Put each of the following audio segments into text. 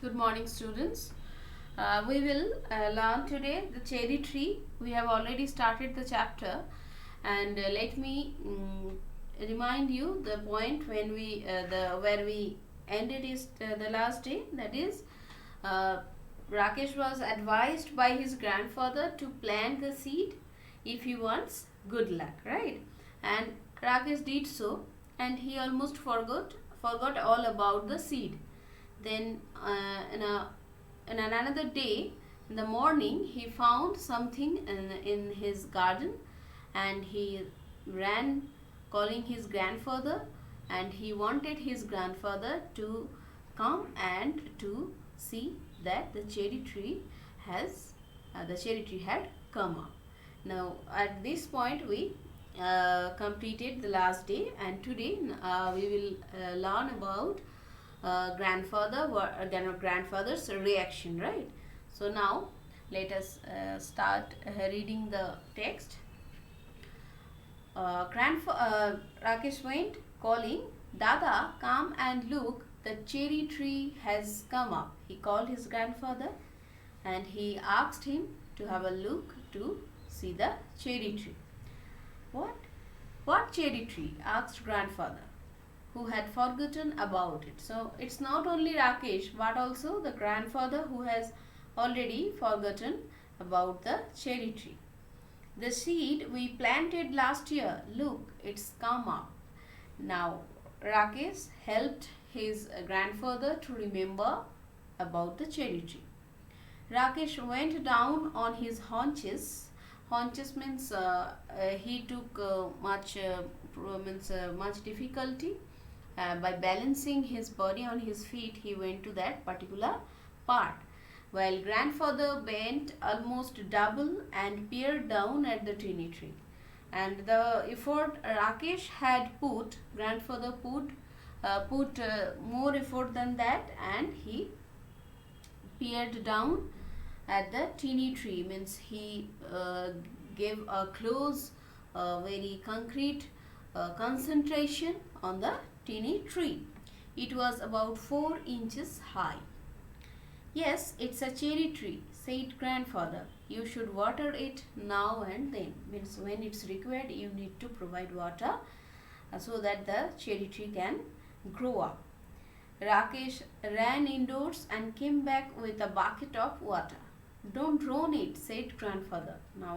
Good morning, students. We will learn today the cherry tree. We have already started the chapter, and let me remind you the point when we where we ended is the last day. That is, uh, Rakesh was advised by his grandfather to plant the seed if he wants good luck, right? And Rakesh did so, and he almost forgot all about the seed. Then in another day, in the morning, he found something in his garden, and he ran calling his grandfather, and he wanted his grandfather to come and to see that the cherry tree had come up. Now at this point we completed the last day, and today we will learn about grandfather's reaction, right? So now let us start reading the text. Rakesh went calling, "Dada, come and look, the cherry tree has come up." He called his grandfather and he asked him to have a look to see the cherry tree. What? What cherry tree? Asked grandfather, who had forgotten about it. So it's not only Rakesh but also the grandfather who has already forgotten about the cherry tree. "The seed we planted last year, look, it's come up." Now Rakesh helped his grandfather to remember about the cherry tree. Rakesh went down on his haunches. Haunches means he took much difficulty. By balancing his body on his feet, he went to that particular part, while grandfather bent almost double and peered down at the tiny tree. And the effort Rakesh had put, grandfather put more effort than that, and he peered down at the teeny tree. Means he gave a close, very concrete concentration on the teeny tree. It was about 4 inches high. "Yes, it's a cherry tree," said grandfather. "You should water it now and then." Means when it's required, you need to provide water so that the cherry tree can grow up. Rakesh ran indoors and came back with a bucket of water. "Don't drown it," said grandfather. Now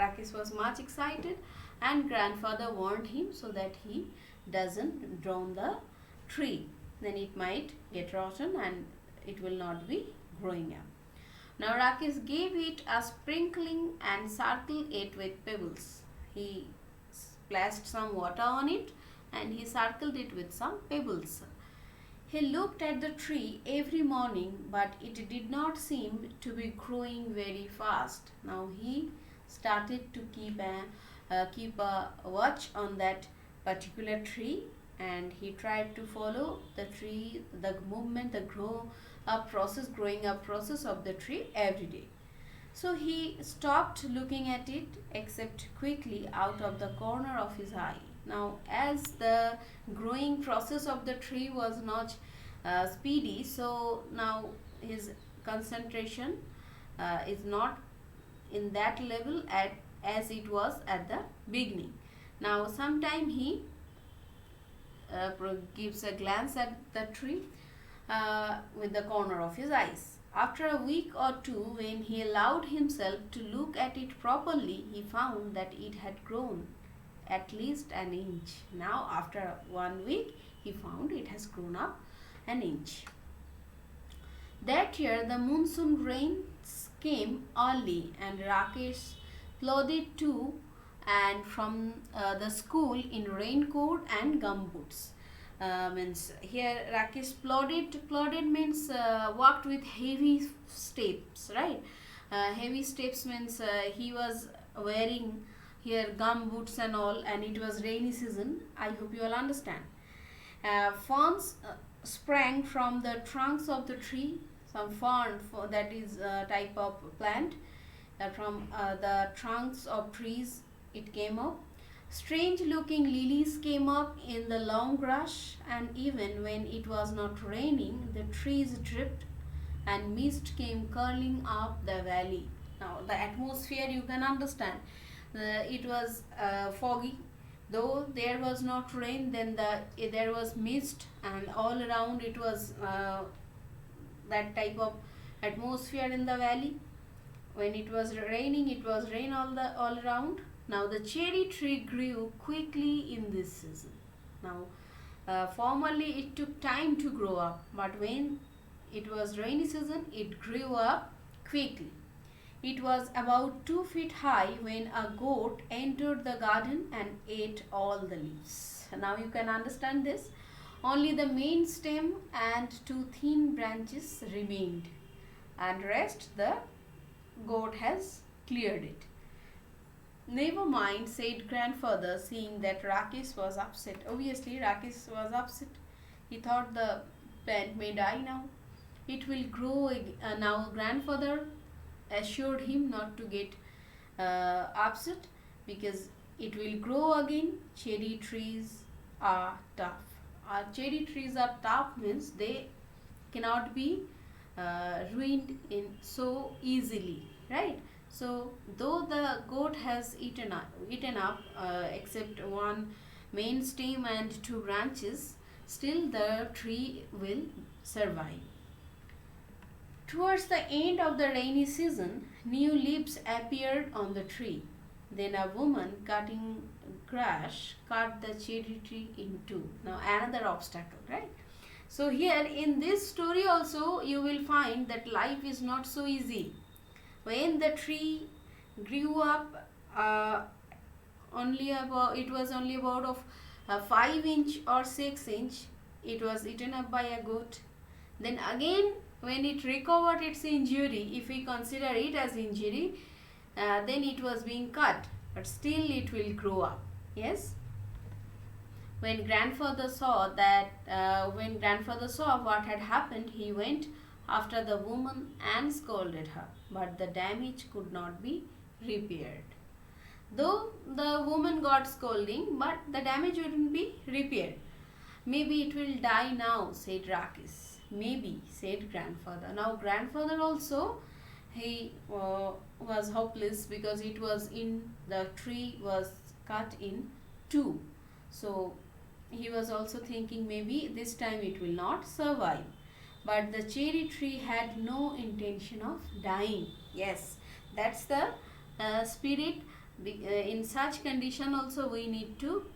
Rakesh was much excited, and grandfather warned him so that he doesn't drown the tree. Then it might get rotten and it will not be growing up. Now Rakesh gave it a sprinkling and circled it with pebbles. He splashed some water on it and he circled it with some pebbles. He looked at the tree every morning, but it did not seem to be growing very fast. Now he started to keep a watch on that particular tree, and he tried to follow the tree, the movement, the growing up process of the tree every day. So he stopped looking at it, except quickly out of the corner of his eye. Now as the growing process of the tree was not speedy, so now his concentration is not in that level as it was at the beginning. Now sometime he gives a glance at the tree with the corner of his eyes. After a week or two, when he allowed himself to look at it properly, he found that it had grown at least an inch. Now after 1 week, he found it has grown up an inch. That year the monsoon rains came early, and Rakesh plodded to and from the school in raincoat and gumboots. Means here Rakesh plodded means walked with heavy steps, right? Heavy steps means he was wearing here gumboots and all, and it was rainy season. I hope you all understand. Ferns sprang from the trunks of the tree. Some fern, that is a type of plant, from the trunks of trees it came up. Strange looking lilies came up in the long grass, and even when it was not raining, the trees dripped and mist came curling up the valley. Now the atmosphere you can understand. It was foggy. Though there was not rain, then there was mist, and all around it was that type of atmosphere in the valley. When it was raining, it was rain all around. Now the cherry tree grew quickly in this season. Now, formerly it took time to grow up, but when it was rainy season, it grew up quickly. It was about 2 feet high when a goat entered the garden and ate all the leaves. Now you can understand this. Only the main stem and 2 thin branches remained, and rest the goat has cleared it. Never mind, said grandfather, seeing that Rakesh was upset. Obviously, Rakesh was upset. He thought the plant may die now. It will grow now. Grandfather assured him not to get upset because it will grow again. Cherry trees are tough. Cherry trees are tough means they cannot be ruined in so easily, right? So though the goat has eaten up except one main stem and 2 branches, still the tree will survive. Towards the end of the rainy season, new leaves appeared on the tree. Then a woman cutting grass cut the cherry tree in two. Now another obstacle, right? So here in this story also you will find that life is not so easy. When the tree grew up, it was only about of 5 inch or 6 inch. It was eaten up by a goat. Then again, when it recovered its injury, if we consider it as injury, then it was being cut, but still it will grow up. Yes. When grandfather saw what had happened, he went after the woman and scolded her, but the damage could not be repaired. Though the woman got scolding, but the damage wouldn't be repaired. Maybe it will die now, said Rakesh. Maybe, said grandfather. Now grandfather also, he was hopeless because the tree was cut in two. So he was also thinking maybe this time it will not survive. But the cherry tree had no intention of dying. Yes, that's the spirit. In such condition also we need to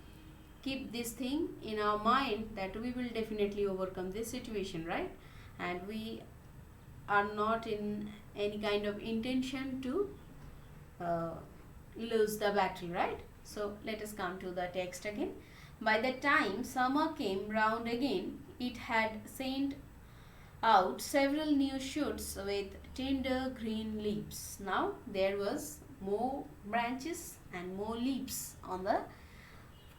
keep this thing in our mind that we will definitely overcome this situation, right? And we are not in any kind of intention to lose the battle, right? So let us come to the text again. By the time summer came round again, it had sent out several new shoots with tender green leaves. Now there was more branches and more leaves on the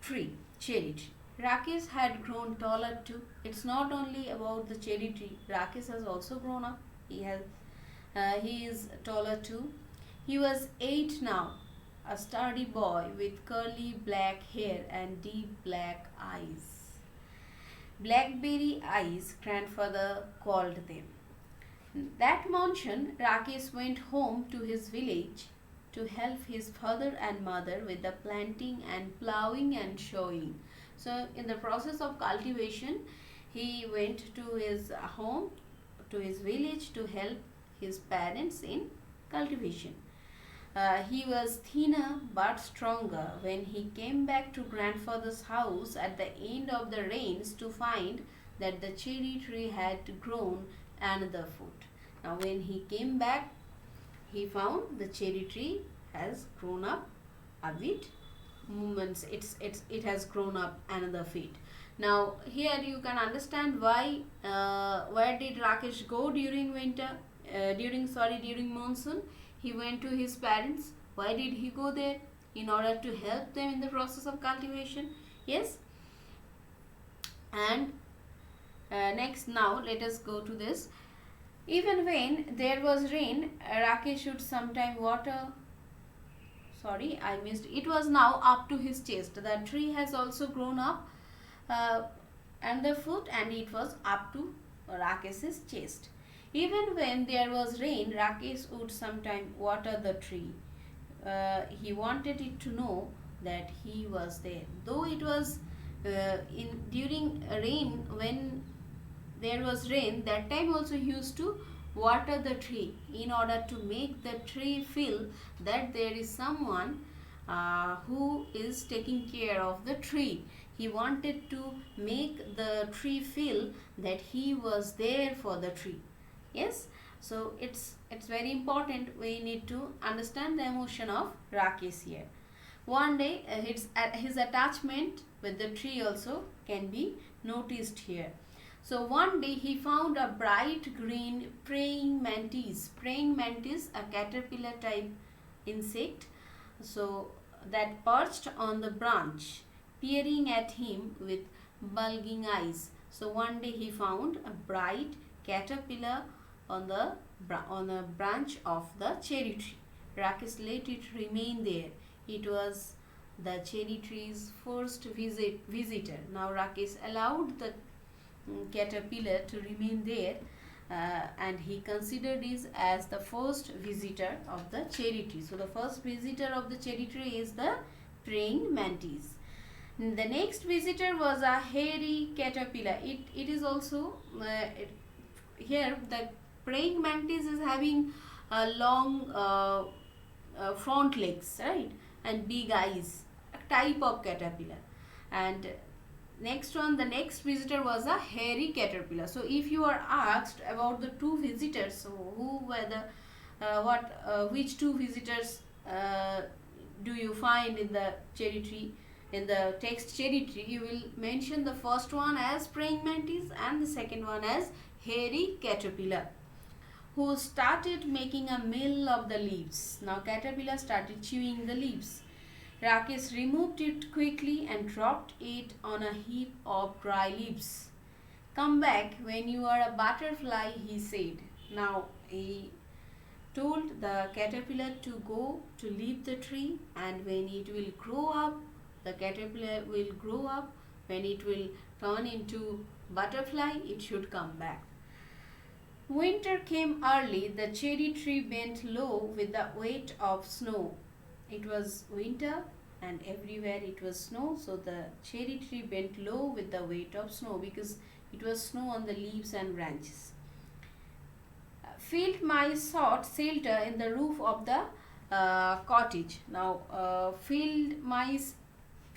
tree, cherry tree. Rakesh had grown taller too. It's not only about the cherry tree. Rakesh has also grown up. He is taller too. He was 8 now, a sturdy boy with curly black hair and deep black eyes. Blackberry eyes, grandfather called them. That monsoon, Rakesh went home to his village to help his father and mother with the planting and ploughing and sowing. So in the process of cultivation, he went to his home, to his village to help his parents in cultivation. He was thinner but stronger when he came back to grandfather's house at the end of the rains to find that the cherry tree had grown another foot. Now when he came back, he found the cherry tree has grown up a bit. It has grown up another feet. Now here you can understand why where did Rakesh go during during monsoon. He went to his parents. Why did he go there? In order to help them in the process of cultivation. Yes. And next, now let us go to this. Even when there was rain, Rakesh should sometime water. Sorry, I missed. It was now up to his chest. The tree has also grown up and the foot, and it was up to Rakesh's chest. Even when there was rain, Rakesh would sometimes water the tree. He wanted it to know that he was there. Though it was in during rain, when there was rain, that time also he used to water the tree in order to make the tree feel that there is someone who is taking care of the tree. He wanted to make the tree feel that he was there for the tree. Yes, so it's very important. We need to understand the emotion of Rakesh here. One day his attachment with the tree also can be noticed here. So one day he found a bright green praying mantis. Praying mantis, a caterpillar type insect, so that perched on the branch, peering at him with bulging eyes. So one day he found a bright caterpillar on a branch of the cherry tree. Rakesh let it remain there. It was the cherry tree's first visitor. Now Rakesh allowed the caterpillar to remain there, and he considered it as the first visitor of the cherry tree. So the first visitor of the cherry tree is the praying mantis. The next visitor was a hairy caterpillar. It is also here the praying mantis is having a long front legs, right, and big eyes, a type of caterpillar. And the next visitor was a hairy caterpillar. So if you are asked about the two visitors, so who were the which two visitors do you find in the cherry tree, in the text cherry tree, you will mention the first one as praying mantis and the second one as hairy caterpillar, who started making a meal of the leaves. Now caterpillar started chewing the leaves. Rakesh removed it quickly and dropped it on a heap of dry leaves. Come back when you are a butterfly, he said. Now he told the caterpillar to go to leave the tree, and when it will grow up, the caterpillar will grow up. When it will turn into butterfly, it should come back. Winter came early. The cherry tree bent low with the weight of snow. It was winter and everywhere it was snow, so the cherry tree bent low with the weight of snow because it was snow on the leaves and branches. Field mice sought shelter in the roof of the cottage. Now field mice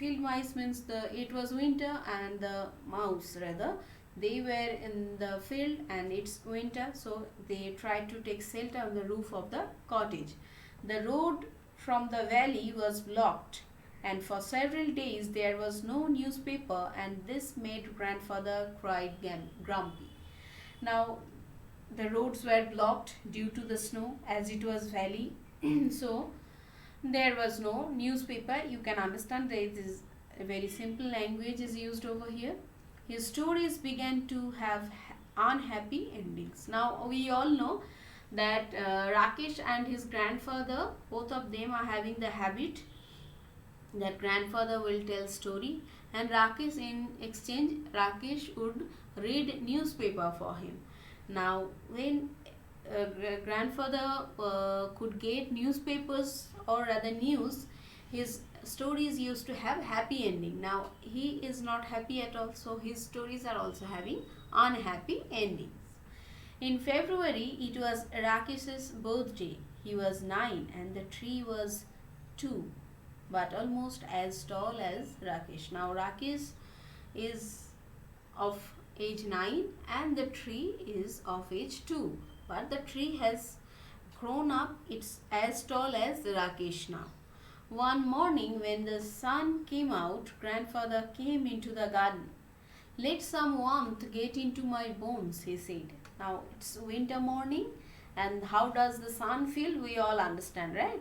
means it was winter and the mouse rather, they were in the field and it's winter, so they tried to take shelter on the roof of the cottage. The road from the valley was blocked, and for several days there was no newspaper, and this made grandfather quite grumpy. Now the roads were blocked due to the snow, as it was valley so there was no newspaper. You can understand that it is a very simple language is used over here. His stories began to have unhappy endings. Now we all know that Rakesh and his grandfather, both of them are having the habit that grandfather will tell story, and Rakesh, in exchange, Rakesh would read newspaper for him. Now when grandfather could get newspapers or rather news, his stories used to have happy ending. Now he is not happy at all, so his stories are also having unhappy endings. In February, it was Rakesh's birthday. He was 9 and the tree was 2, but almost as tall as Rakesh. Now Rakesh is of age 9 and the tree is of age 2, but the tree has grown up. It's as tall as Rakesh now. One morning when the sun came out, grandfather came into the garden. Let some warmth get into my bones, he said. Now it's winter morning, and how does the sun feel? We all understand, right?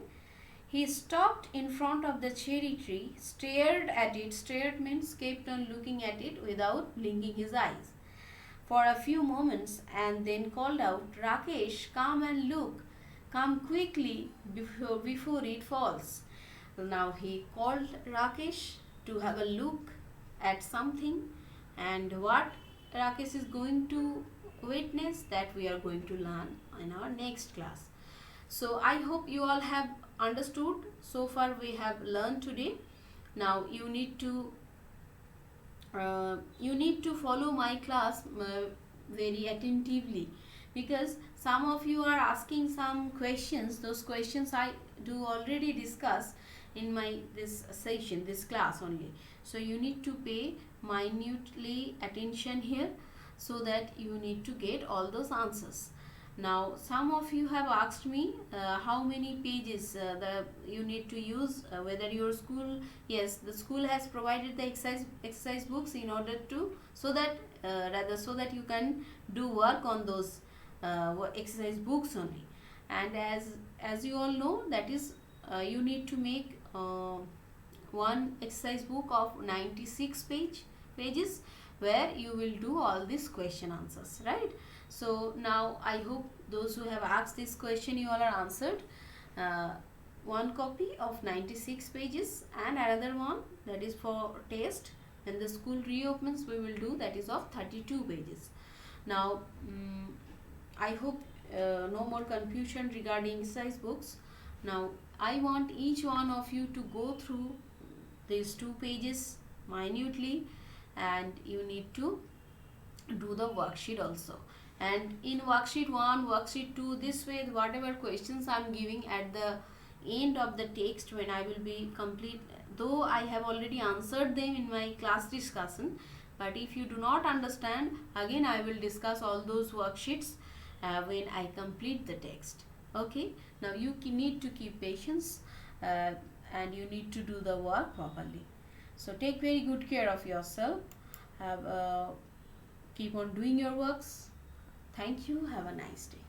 He stopped in front of the cherry tree, stared at it. Stared means kept on looking at it without blinking his eyes for a few moments, and then called out, Rakesh, come and look. Come quickly before it falls. Now he called Rakesh to have a look at something, and what Rakesh is going to witness that we are going to learn in our next class. So I hope you all have understood. So far we have learned today. Now you need to follow my class very attentively, because some of you are asking some questions. Those questions I do already discuss in my this session, this class only. So you need to pay minutely attention here, so that you need to get all those answers. Now some of you have asked me how many pages you need to use, whether your school, yes, the school has provided the exercise books in order to, so that so that you can do work on those exercise books only. And as you all know, that is you need to make one exercise book of 96 pages, where you will do all these question answers, right? So now I hope those who have asked this question, you all are answered. One copy of 96 pages and another one that is for test. When the school reopens, we will do that is of 32 pages. Now I hope no more confusion regarding exercise books. Now I want each one of you to go through these 2 pages minutely, and you need to do the worksheet also. And in worksheet 1, worksheet 2, this way whatever questions I am giving at the end of the text, when I will be complete, though I have already answered them in my class discussion, but if you do not understand, again I will discuss all those worksheets when I complete the text. Okay, now you need to keep patience and you need to do the work properly. So take very good care of yourself. Keep on doing your works. Thank you. Have a nice day.